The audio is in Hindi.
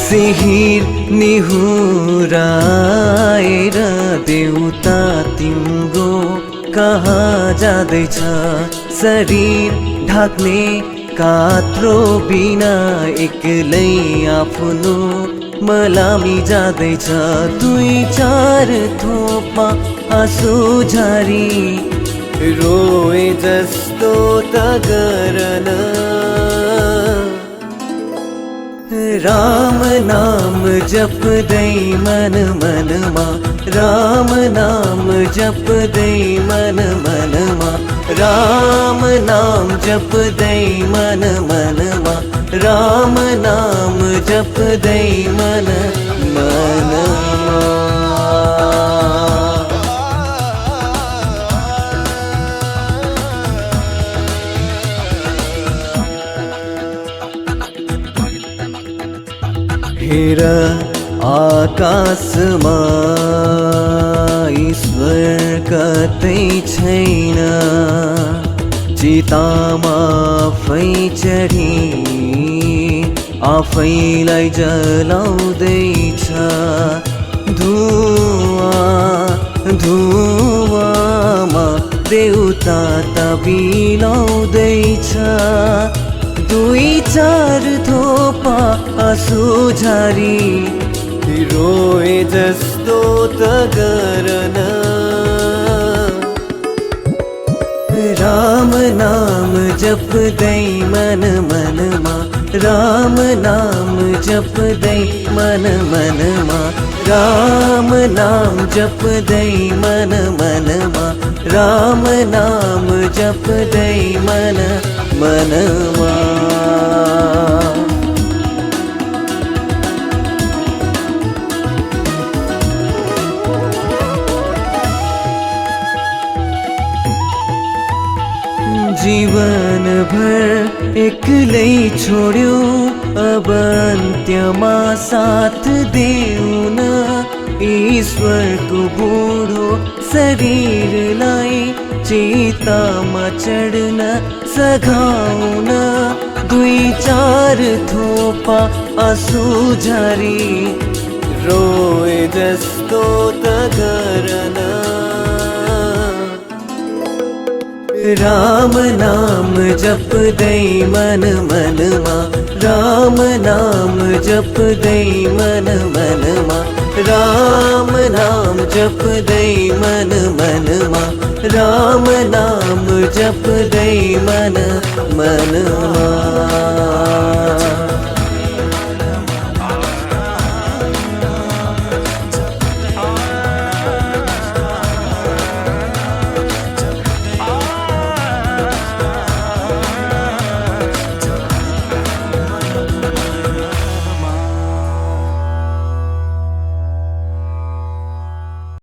सिहिर निहुराएर देउता तिम्रो कहाँ जाँदैछ। शरीर ढाक्ने कात्रो बिना एक्लै आफ्नो मलामी जाँदैछ। दुई चार थोपमा आँसु झारी रोए जस्तो त गरन। राम नाम जप्दै मन मनमा, राम नाम जप्दै मन मनमा, राम नाम जप्दै मन मनमा, राम नाम जप्दै मन मनमा। हेर आकाशमा ईश्वर कतै छैन। चितामा आफै चढी आफैलाई जलाउँदैछ। धुवामा देउता तबिलाउँदैछ। दुई चार थोपा आँसु झारी रोए जस्तो त गरन। राम नाम जप्दै मन मनमा, राम नाम जप्दै मन मनमा, राम नाम जप्दै मन मनमा, राम नाम जप्दै मन मनमा। जीवन भर एक्लै छोड्यो, अब अन्त्यमा साथ देउन। ईश्वरको बुढो शरीरलाई चितामा चढ्न सघाउन। दुई चार थोपा आँसु झारी रोए जस्तो त गरन। राम नाम जप्दै मन मनमा, राम नाम जप्दै मन मनमा, राम नाम जप्दै मन मनमा, राम नाम जप्दै मन मनमा।